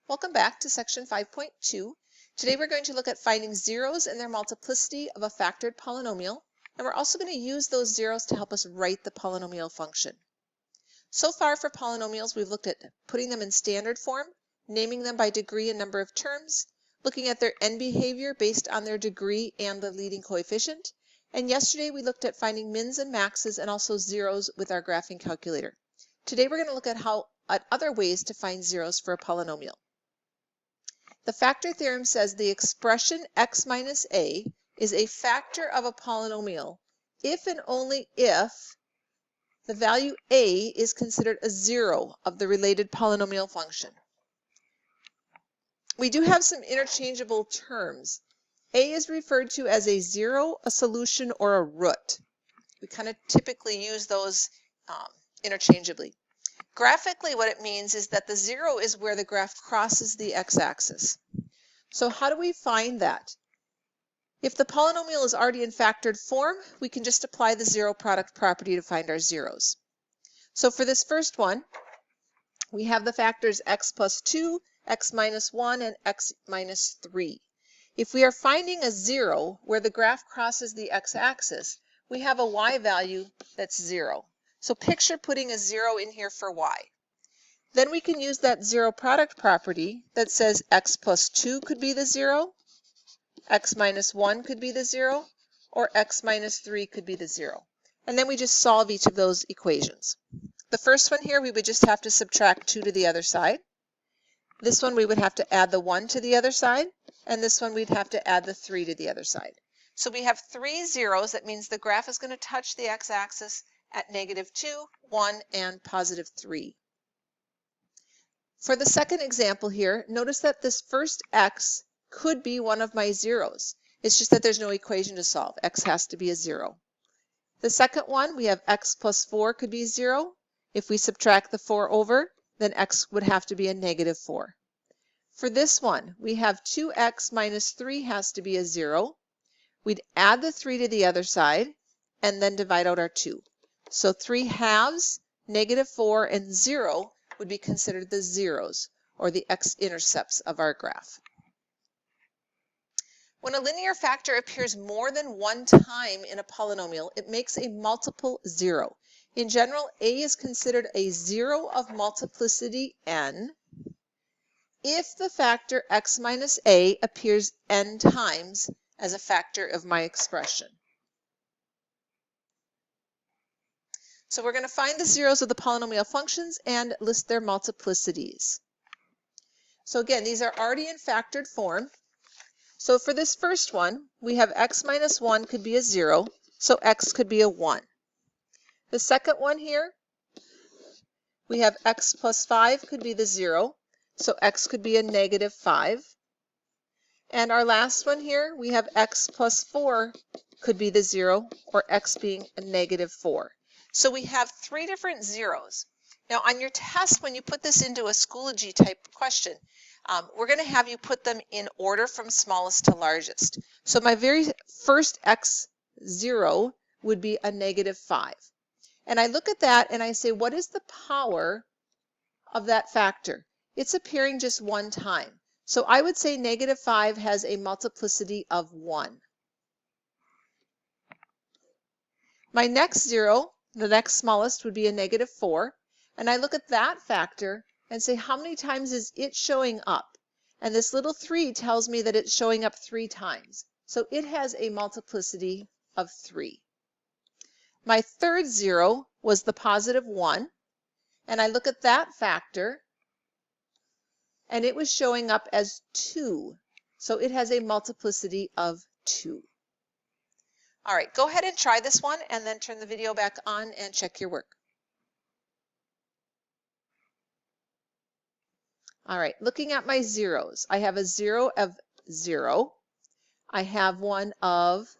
Welcome back to section 5.2. Today we're going to look at finding zeros and their multiplicity of a factored polynomial, and we're also going to use those zeros to help us write the polynomial function. So far for polynomials, we've looked at putting them in standard form, naming them by degree and number of terms, looking at their end behavior based on their degree and the leading coefficient, and yesterday we looked at finding mins and maxes and also zeros with our graphing calculator. Today we're going to look at other ways to find zeros for a polynomial. The factor theorem says the expression x minus a is a factor of a polynomial if and only if the value a is considered a zero of the related polynomial function. We do have some interchangeable terms. A is referred to as a zero, a solution, or a root. We kind of typically use those interchangeably. Graphically, what it means is that the zero is where the graph crosses the x-axis. So how do we find that? If the polynomial is already in factored form, we can just apply the zero product property to find our zeros. So for this first one, we have the factors x plus 2, x minus 1, and x minus 3. If we are finding a zero where the graph crosses the x-axis, we have a y value that's 0. So picture putting a 0 in here for y. Then we can use that zero product property that says x plus 2 could be the 0, x minus 1 could be the 0, or x minus 3 could be the 0. And then we just solve each of those equations. The first one here, we would just have to subtract 2 to the other side. This one we would have to add the 1 to the other side, and this one we'd have to add the 3 to the other side. So we have 3 zeros. That means the graph is going to touch the x-axis at -2, 1, and +3. For the second example here, notice that this first x could be one of my zeros. It's just that there's no equation to solve. X has to be a 0. The second one, we have x plus 4 could be 0. If we subtract the 4 over, then x would have to be a -4. For this one, we have 2x minus 3 has to be a 0. We'd add the 3 to the other side and then divide out our 2. So 3 halves, -4, and 0 would be considered the zeros, or the x-intercepts of our graph. When a linear factor appears more than one time in a polynomial, it makes a multiple zero. In general, a is considered a zero of multiplicity n if the factor x minus a appears n times as a factor of my expression. So we're going to find the zeros of the polynomial functions and list their multiplicities. So again, these are already in factored form. So for this first one, we have x minus 1 could be a 0, so x could be a 1. The second one here, we have x plus 5 could be the 0, so x could be a -5. And our last one here, we have x plus 4 could be the 0, or x being a -4. So we have 3 different zeros. Now on your test, when you put this into a Schoology type question, we're going to have you put them in order from smallest to largest. So my very first x0 would be a -5. And I look at that and I say, what is the power of that factor? It's appearing just one time. So I would say -5 has a multiplicity of 1. My next 0, the next smallest, would be a -4. And I look at that factor and say, how many times is it showing up? And this little 3 tells me that it's showing up 3 times. So it has a multiplicity of 3. My third 0 was the +1. And I look at that factor, and it was showing up as 2. So it has a multiplicity of 2. All right, go ahead and try this one, and then turn the video back on and check your work. All right, looking at my zeros, I have a 0 of 0. I have one of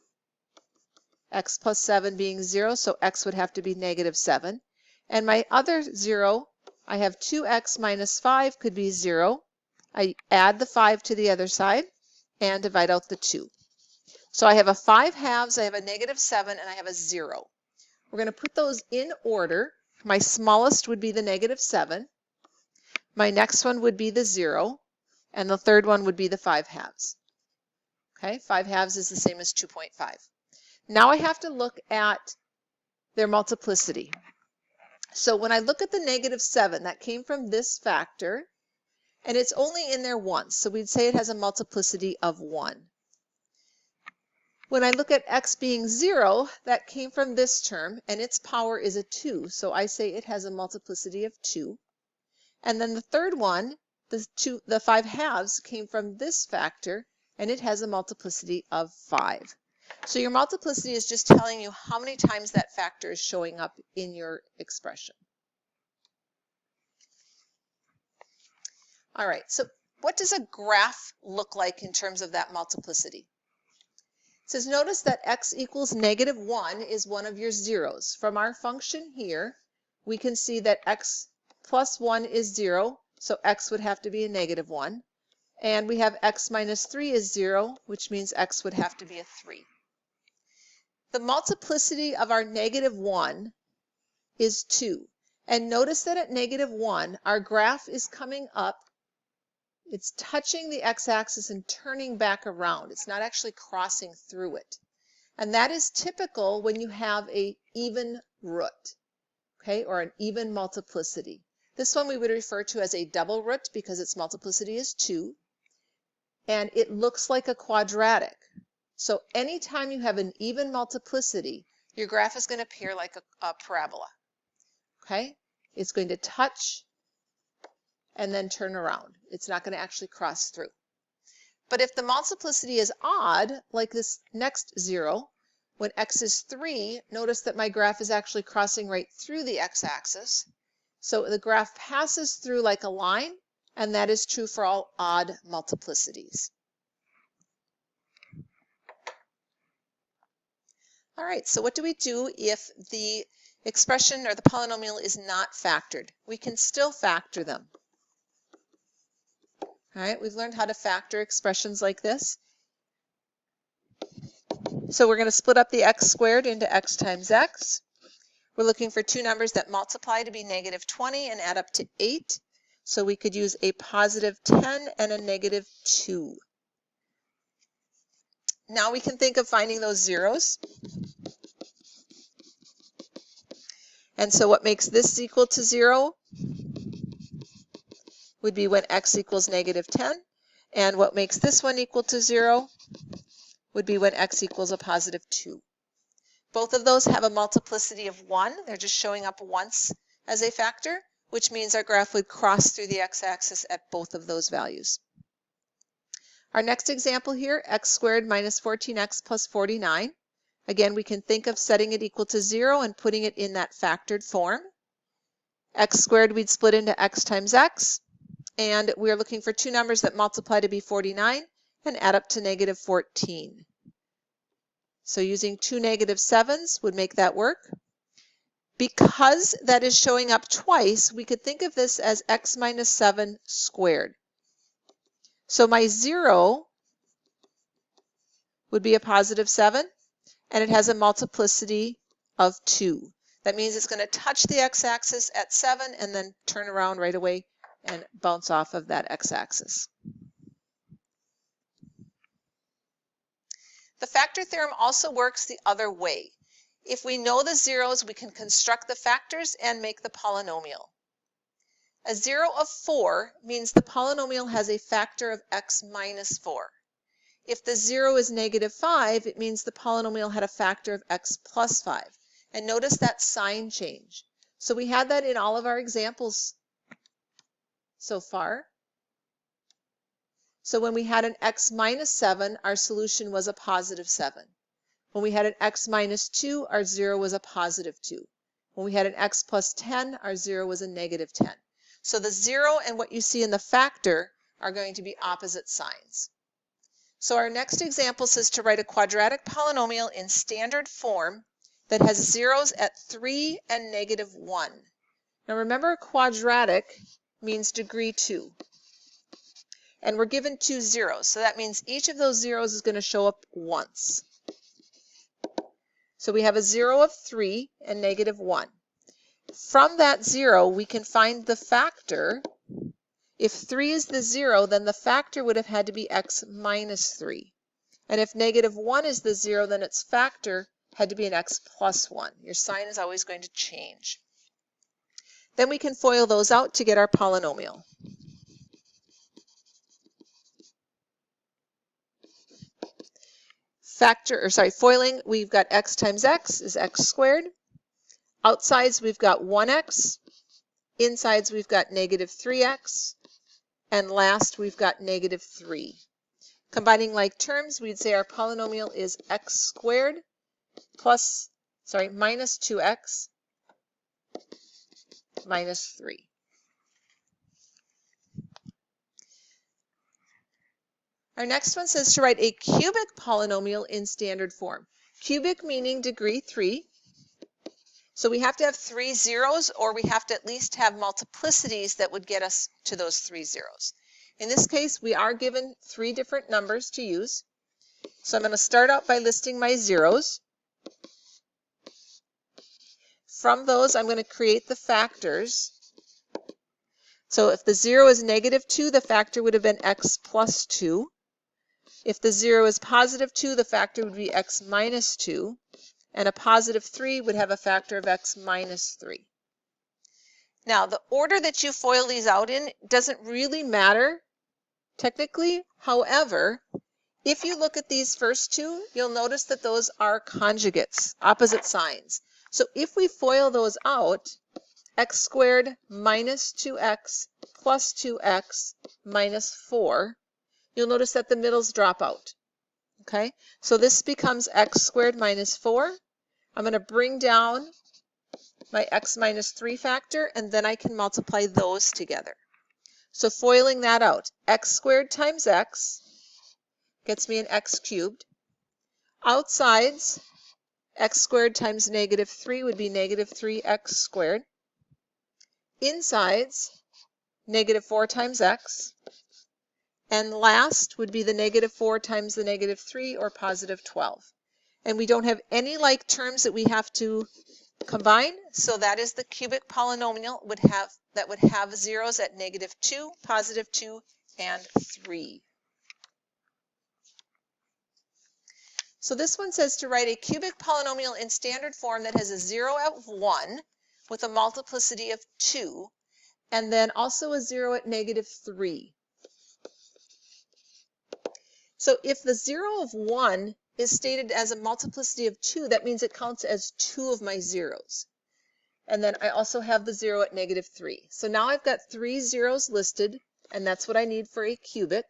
x plus 7 being 0, so x would have to be -7. And my other 0, I have 2x minus 5 could be 0. I add the 5 to the other side and divide out the 2. So I have a 5 halves, I have a -7, and I have a 0. We're going to put those in order. My smallest would be the -7. My next one would be the 0. and the third one would be the 5/2. Okay, 5/2 is the same as 2.5. Now I have to look at their multiplicity. So when I look at the -7, that came from this factor, and it's only in there once, so we'd say it has a multiplicity of 1. When I look at x being 0, that came from this term, and its power is a 2, so I say it has a multiplicity of 2. And then the third one, the 5/2, came from this factor, and it has a multiplicity of 5. So your multiplicity is just telling you how many times that factor is showing up in your expression. All right, so what does a graph look like in terms of that multiplicity? It says notice that x equals -1 is one of your zeros. From our function here, we can see that x plus 1 is 0, so x would have to be a -1. And we have x minus 3 is 0, which means x would have to be a 3. The multiplicity of our -1 is 2. And notice that at -1, our graph is coming up. It's touching the x-axis and turning back around. It's not actually crossing through it. And that is typical when you have an even root, okay, or an even multiplicity. This one we would refer to as a double root because its multiplicity is 2. And it looks like a quadratic. So anytime you have an even multiplicity, your graph is going to appear like a parabola. Okay? It's going to touch and then turn around. It's not going to actually cross through. But if the multiplicity is odd, like this next 0, when x is 3, notice that my graph is actually crossing right through the x-axis. So the graph passes through like a line, and that is true for all odd multiplicities. All right, so what do we do if the expression or the polynomial is not factored? We can still factor them. All right, we've learned how to factor expressions like this. So we're going to split up the x squared into x times x. We're looking for two numbers that multiply to be -20 and add up to 8. So we could use a +10 and a -2. Now we can think of finding those zeros. And so what makes this equal to 0 would be when x equals -10. And what makes this one equal to 0 would be when x equals a +2. Both of those have a multiplicity of 1. They're just showing up once as a factor, which means our graph would cross through the x-axis at both of those values. Our next example here, x squared minus 14x plus 49. Again, we can think of setting it equal to 0 and putting it in that factored form. X squared we'd split into x times x. And we're looking for two numbers that multiply to be 49 and add up to -14. So using two -7s would make that work. Because that is showing up twice, we could think of this as x minus 7 squared. So my 0 would be a +7, and it has a multiplicity of 2. That means it's going to touch the x-axis at 7 and then turn around right away and bounce off of that x-axis. The factor theorem also works the other way. If we know the zeros, we can construct the factors and make the polynomial. A 0 of 4 means the polynomial has a factor of x minus 4. If the 0 is -5, it means the polynomial had a factor of x plus 5. And notice that sign change. So we had that in all of our examples so far. So when we had an x minus 7, our solution was a +7. When we had an x minus 2, our 0 was a +2. When we had an x plus 10, our 0 was a -10. So the 0 and what you see in the factor are going to be opposite signs. So our next example says to write a quadratic polynomial in standard form that has zeros at 3 and -1. Now remember, quadratic means degree 2. And we're given two zeros, so that means each of those zeros is going to show up once. So we have a 0 of 3 and -1. From that 0, we can find the factor, If 3 is the 0, then the factor would have had to be x minus 3. And if negative 1 is the 0, then its factor had to be an x plus 1. Your sign is always going to change. Then we can FOIL those out to get our polynomial. FOILing, we've got x times x is x squared. Outsides, we've got 1x. Insides, we've got negative 3x. And last, we've got negative 3. Combining like terms, we'd say our polynomial is x squared minus 2x minus 3. Our next one says to write a cubic polynomial in standard form. Cubic meaning degree 3. So we have to have 3 zeros, or we have to at least have multiplicities that would get us to those 3 zeros. In this case, we are given 3 different numbers to use. So I'm going to start out by listing my zeros. From those, I'm going to create the factors. So if the 0 is negative 2, the factor would have been x plus 2. If the 0 is positive 2, the factor would be x minus 2. And a positive 3 would have a factor of x minus 3. Now, the order that you FOIL these out in doesn't really matter technically. However, if you look at these first two, you'll notice that those are conjugates, opposite signs. So if we FOIL those out, x squared minus 2x plus 2x minus 4, you'll notice that the middles drop out. Okay, so this becomes x squared minus 4. I'm going to bring down my x minus 3 factor, and then I can multiply those together. So FOILing that out, x squared times x gets me an x cubed. Outsides, x squared times negative 3 would be negative 3x squared. Insides, negative 4 times x. And last would be the negative 4 times the negative 3, or positive 12. And we don't have any like terms that we have to combine, so that is the cubic polynomial that would have zeros at negative 2, positive 2, and 3. So this one says to write a cubic polynomial in standard form that has a 0 at 1 with a multiplicity of 2, and then also a 0 at negative 3. So if the 0 of 1 is stated as a multiplicity of 2, that means it counts as 2 of my zeros. And then I also have the 0 at negative 3. So now I've got 3 zeros listed, and that's what I need for a cubic.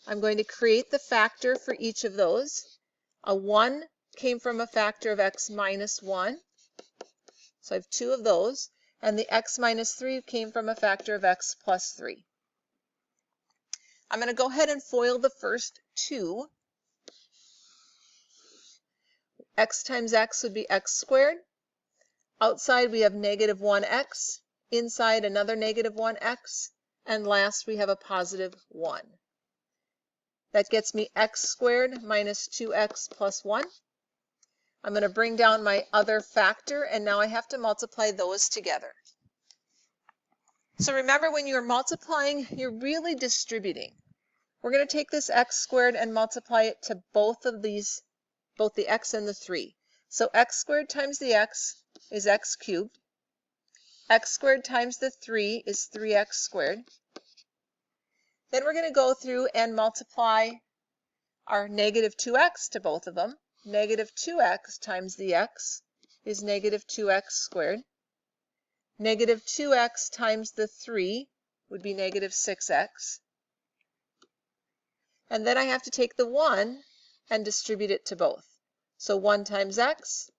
I'm going to create the factor for each of those. A 1 came from a factor of x minus 1. So I have 2 of those. And the x minus 3 came from a factor of x plus 3. I'm going to go ahead and FOIL the first 2. X times x would be x squared. Outside we have negative 1x. Inside another negative 1x. And last we have a positive 1. That gets me x squared minus 2x plus 1. I'm going to bring down my other factor, and now I have to multiply those together. So remember, when you're multiplying, you're really distributing. We're going to take this x squared and multiply it to both of these, both the x and the 3. So x squared times the x is x cubed. X squared times the 3 is 3x squared. Then we're going to go through and multiply our negative 2x to both of them. Negative 2x times the x is negative 2x squared. Negative 2x times the 3 would be negative 6x. And then I have to take the 1 and distribute it to both. So 1 times x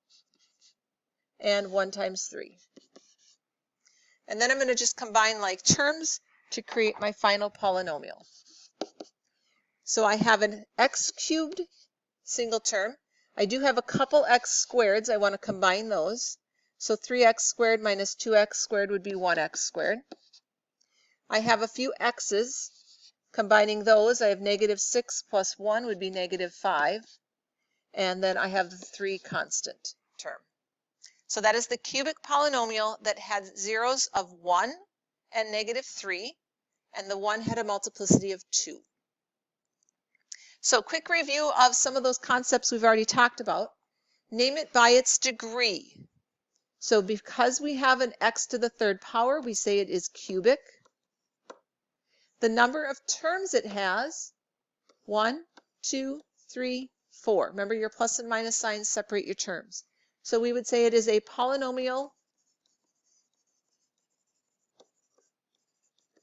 and 1 times 3. And then I'm going to just combine like terms to create my final polynomial. So I have an x cubed single term. I do have a couple x squareds. I want to combine those. So 3x squared minus 2x squared would be 1x squared. I have a few x's. Combining those, I have negative 6 plus 1 would be negative 5. And then I have the 3 constant term. So that is the cubic polynomial that had zeros of 1 and negative 3. and the 1 had a multiplicity of 2. So quick review of some of those concepts we've already talked about. Name it by its degree. So because we have an x to the 3rd power, we say it is cubic. The number of terms it has, 1, 2, 3, 4. Remember, your plus and minus signs separate your terms. So we would say it is a polynomial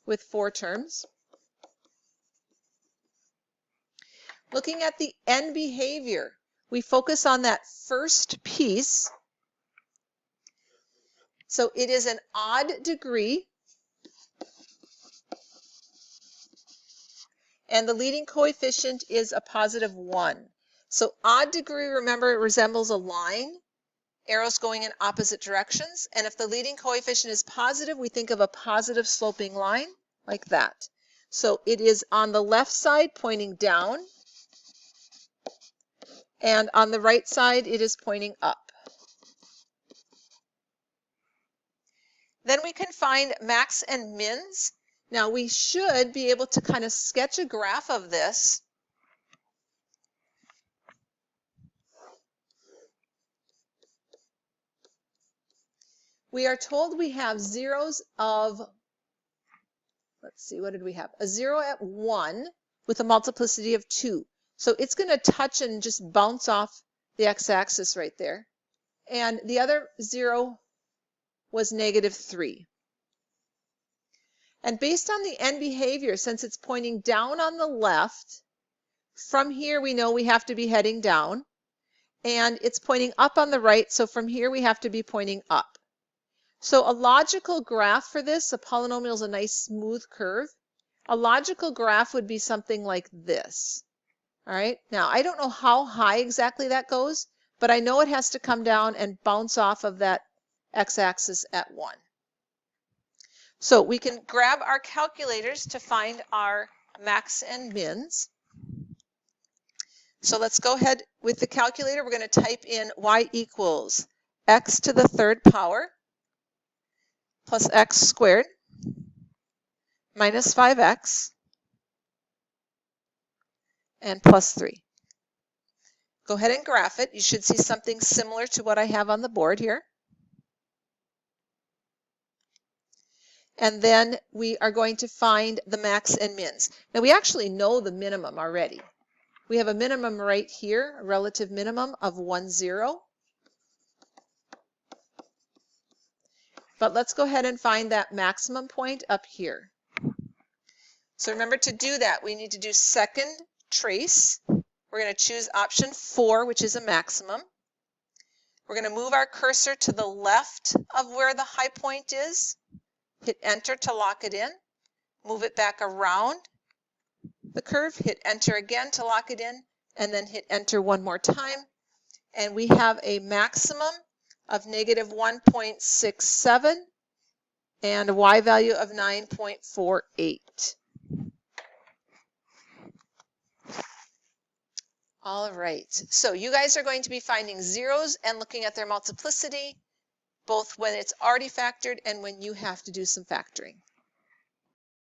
with 4 terms. Looking at the end behavior, we focus on that first piece. So it is an odd degree, and the leading coefficient is a positive 1. So odd degree, remember, it resembles a line, arrows going in opposite directions, and if the leading coefficient is positive, we think of a positive sloping line like that. So it is on the left side pointing down, and on the right side it is pointing up. Then we can find max and mins. Now we should be able to kind of sketch a graph of this. We are told we have zeros of, let's see, what did we have? A 0 at 1 with a multiplicity of 2. So it's going to touch and just bounce off the x-axis right there. And the other 0 was negative 3. And based on the end behavior, since it's pointing down on the left, from here we know we have to be heading down. And it's pointing up on the right, so from here we have to be pointing up. So a logical graph for this, a polynomial is a nice smooth curve. A logical graph would be something like this. All right, now I don't know how high exactly that goes, but I know it has to come down and bounce off of that x-axis at 1. So we can grab our calculators to find our max and mins. So let's go ahead with the calculator. We're going to type in y equals x to the 3rd power plus x squared minus 5x and plus 3. Go ahead and graph it. You should see something similar to what I have on the board here. And then we are going to find the max and mins. Now we actually know the minimum already. We have a minimum right here, a relative minimum of 1, 0. But let's go ahead and find that maximum point up here. So remember, to do that, we need to do second trace. We're going to choose option 4, which is a maximum. We're going to move our cursor to the left of where the high point is. Hit enter to lock it in. Move it back around the curve. Hit enter again to lock it in. And then hit enter one more time. And we have a maximum of negative 1.67 and a y value of 9.48. All right, so you guys are going to be finding zeros and looking at their multiplicity, both when it's already factored and when you have to do some factoring.